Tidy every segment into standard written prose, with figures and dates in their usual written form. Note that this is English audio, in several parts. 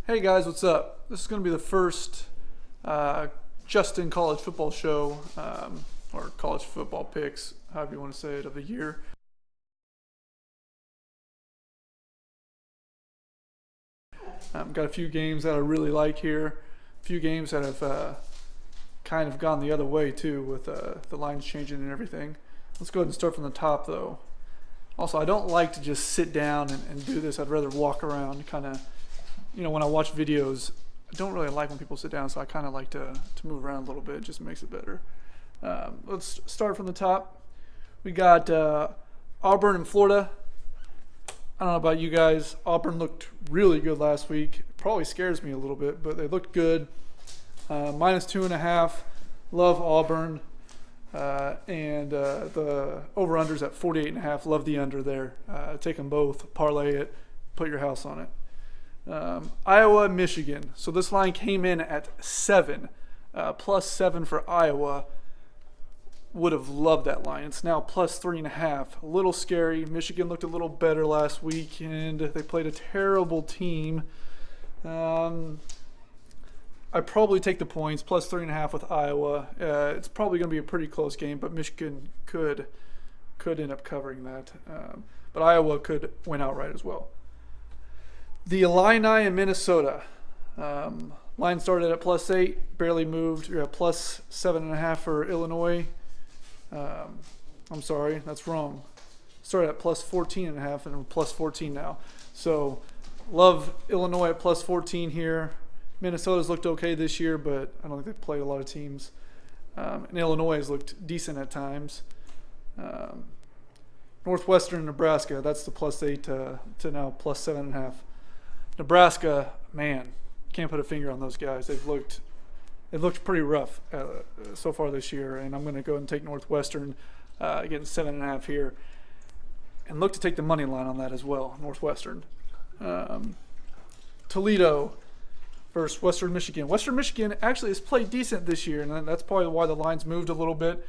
Hey guys, what's up? This is going to be the first Justin college football show, or college football picks, however you want to say it, of the year. Got a few games that I really like here, a few games that have kind of gone the other way too, with the lines changing and everything. Let's go ahead and start from the top though. Also, I don't like to just sit down and do this. I'd rather walk around, kind of, when I watch videos, I don't really like when people sit down, so I kind of like to move around a little bit. It just makes it better. Let's start from the top. We got Auburn and Florida. I don't know about you guys. Auburn looked really good last week. It probably scares me a little bit, but they looked good. -2.5. Love Auburn. And the over-under's at 48.5. Love the under there. Take them both, parlay it, put your house on it. Iowa, Michigan. So this line came in at 7, +7 for Iowa. Would have loved that line. It's now +3.5. A little scary. Michigan looked a little better last week, and they played a terrible team. I'd probably take the points, +3.5 with Iowa. It's probably going to be a pretty close game, but Michigan could end up covering that. But Iowa could win outright as well. The Illini in Minnesota. Line started at +8, barely moved. You're at +7.5 for Illinois. I'm sorry, that's wrong. Started at +14.5 and +14 now. So love Illinois at +14 here. Minnesota's looked okay this year, but I don't think they've played a lot of teams. And Illinois has looked decent at times. Northwestern and Nebraska, that's the +8 to now +7.5. Nebraska, man, can't put a finger on those guys. They've looked pretty rough so far this year, and I'm going to go and take Northwestern, getting 7.5 here, and look to take the money line on that as well. Northwestern, Toledo versus Western Michigan. Western Michigan actually has played decent this year, and that's probably why the lines moved a little bit.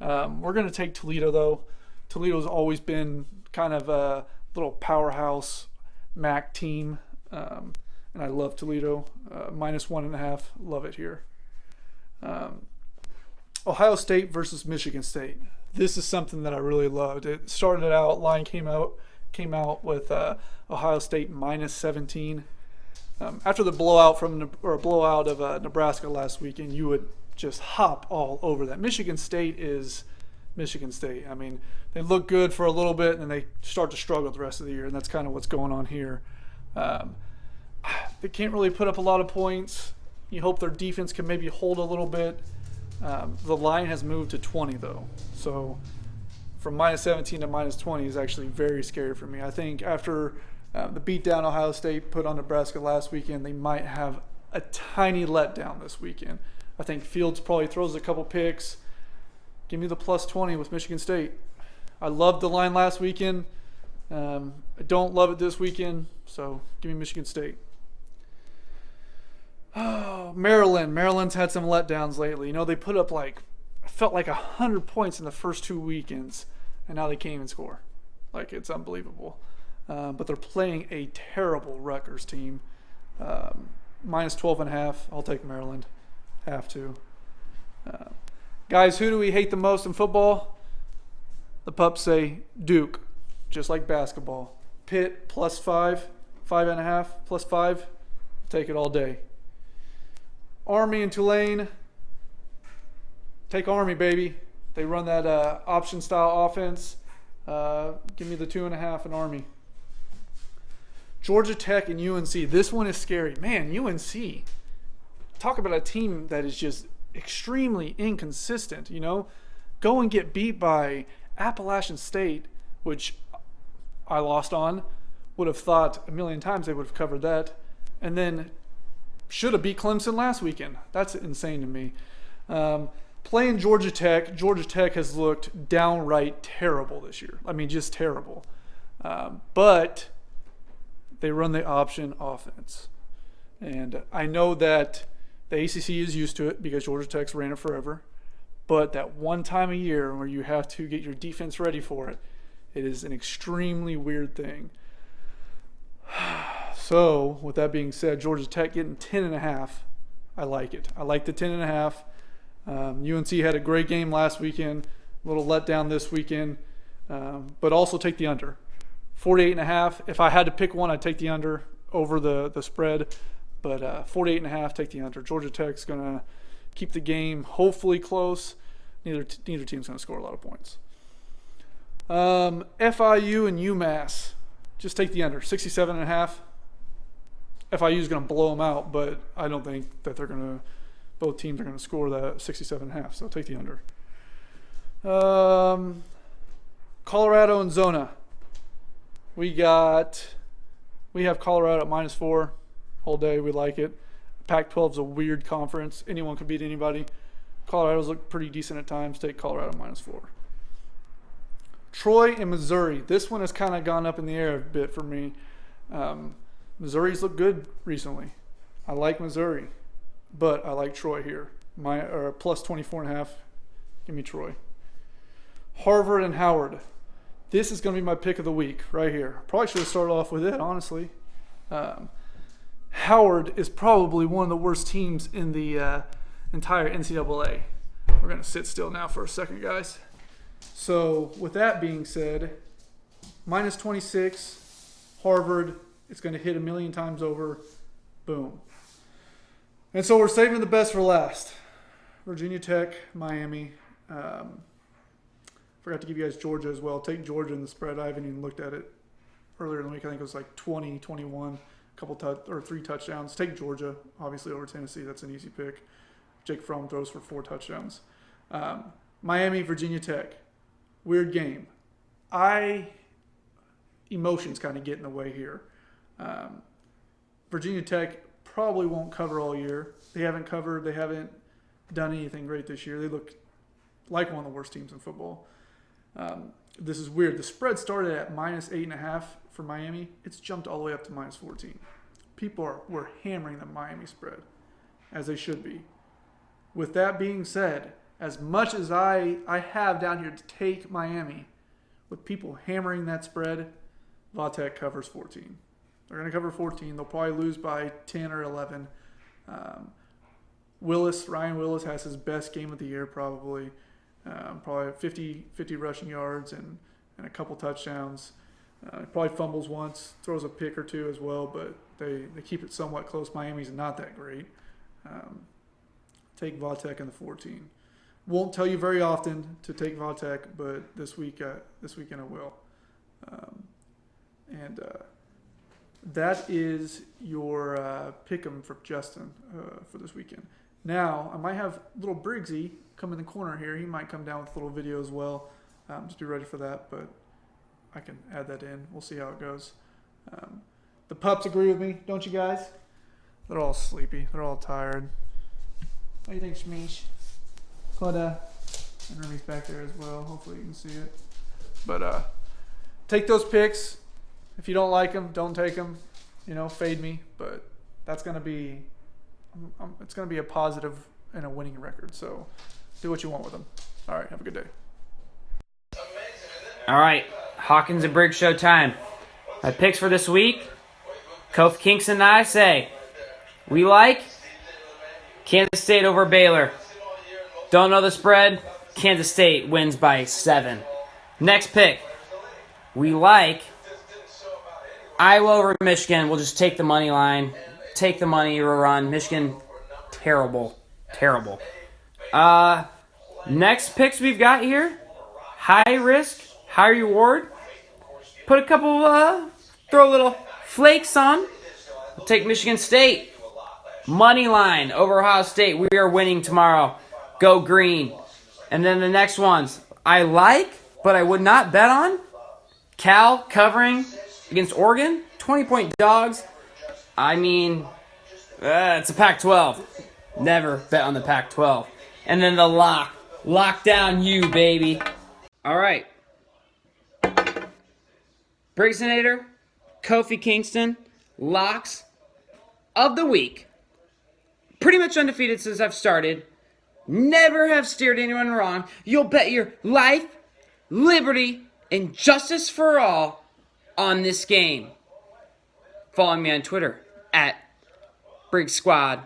We're going to take Toledo though. Toledo's always been kind of a little powerhouse MAC team. And I love Toledo. -1.5. Love it here. Ohio State versus Michigan State. This is something that I really loved. It started out, line came out with Ohio State -17. After the blowout of Nebraska last weekend, you would just hop all over that. Michigan State is Michigan State. I mean, they look good for a little bit, and then they start to struggle the rest of the year, and that's kind of what's going on here. They can't really put up a lot of points. You hope their defense can maybe hold a little bit. The line has moved to 20 though, so from -17 to -20 is actually very scary for me. I think after the beatdown Ohio State put on Nebraska last weekend, they might have a tiny letdown this weekend. I think Fields probably throws a couple picks. Give me the +20 with Michigan State. I loved the line last weekend. I don't love it this weekend, so give me Michigan State. Oh, Maryland. Maryland's had some letdowns lately. They put up felt like 100 points in the first 2 weekends, and now they can't even score. It's unbelievable. But they're playing a terrible Rutgers team. -12.5. I'll take Maryland. Have to. Guys, who do we hate the most in football? The pups say Duke. Just like basketball. Pitt +5, 5.5, +5. Take it all day. Army and Tulane. Take Army, baby. They run that option style offense. Give me the 2.5 in Army. Georgia Tech and UNC. This one is scary. Man, UNC. Talk about a team that is just extremely inconsistent. Go and get beat by Appalachian State, which I lost on. Would have thought a million times they would have covered that. And then should have beat Clemson last weekend. That's insane to me. Playing Georgia Tech. Georgia Tech has looked downright terrible this year. I mean, just terrible. But they run the option offense. And I know that the ACC is used to it because Georgia Tech's ran it forever. But that one time a year where you have to get your defense ready for it, it is an extremely weird thing. So, with that being said, Georgia Tech getting 10.5. I like it. I like the 10.5. UNC had a great game last weekend. A little letdown this weekend. But also take the under. 48.5. If I had to pick one, I'd take the under over the spread. But 48.5, take the under. Georgia Tech's going to keep the game hopefully close. Neither team's going to score a lot of points. FIU and UMass. Just take the under. 67.5. FIU is going to blow them out, but I don't think that both teams are going to score that 67.5. So take the under. Colorado and Zona. We have Colorado at -4 all day. We like it. Pac-12 is a weird conference. Anyone can beat anybody. Colorado's look pretty decent at times. Take Colorado -4. Troy and Missouri. This one has kind of gone up in the air a bit for me. Missouri's looked good recently. I like Missouri, but I like Troy here. Plus 24.5. Give me Troy. Harvard and Howard. This is going to be my pick of the week right here. Probably should have started off with it, honestly. Howard is probably one of the worst teams in the entire NCAA. We're going to sit still now for a second, guys. So with that being said, -26, Harvard. It's going to hit a million times over. Boom. And so we're saving the best for last. Virginia Tech, Miami. Forgot to give you guys Georgia as well. Take Georgia in the spread. I haven't even looked at it earlier in the week. I think it was like 20, 21, three touchdowns. Take Georgia, obviously, over Tennessee. That's an easy pick. Jake Fromm throws for 4 touchdowns. Miami, Virginia Tech. Weird game. Emotions kind of get in the way here. Virginia Tech probably won't cover all year. They haven't covered. They haven't done anything great this year. They look like one of the worst teams in football. This is weird. The spread started at -8.5 for Miami. It's jumped all the way up to -14. People were hammering the Miami spread, as they should be. With that being said, as much as I have down here to take Miami, with people hammering that spread, Vatek covers 14. They're going to cover 14. They'll probably lose by 10 or 11. Ryan Willis has his best game of the year probably. Probably 50 rushing yards and a couple touchdowns. Probably fumbles once, throws a pick or two as well, but they keep it somewhat close. Miami's not that great. Take Vatek in the 14. Won't tell you very often to take Vatek, but this weekend I will. That is your pick'em for Justin for this weekend. Now, I might have little Briggsy come in the corner here. He might come down with a little video as well. Just be ready for that, but I can add that in. We'll see how it goes. The pups agree with me, don't you guys? They're all sleepy. They're all tired. What do you think, Shmeesh? Coda. And Remy's back there as well. Hopefully you can see it. But take those picks. If you don't like them, don't take them. Fade me. But that's going to be it's going to be a positive and a winning record. So do what you want with them. All right. Have a good day. All right. Hawkins and Briggs show time. My picks for this week. Kofi Kingston and I say we like Kansas State over Baylor. Don't know the spread. Kansas State wins by 7. Next pick. We like Iowa over Michigan. We'll just take the money line. Take the money run. Michigan, terrible. Terrible. Next picks we've got here. High risk, high reward. Put a couple, throw a little flakes on. We'll take Michigan State. Money line over Ohio State. We are winning tomorrow. Go green. And then the next ones I like, but I would not bet on. Cal covering against Oregon. 20-point dogs. I mean, it's a Pac-12. Never bet on the Pac-12. And then the lock. Lock down you, baby. All right. Briggsinator, Kofi Kingston, locks of the week. Pretty much undefeated since I've started. Never have steered anyone wrong. You'll bet your life, liberty, and justice for all on this game. Follow me on Twitter at Briggs Squad.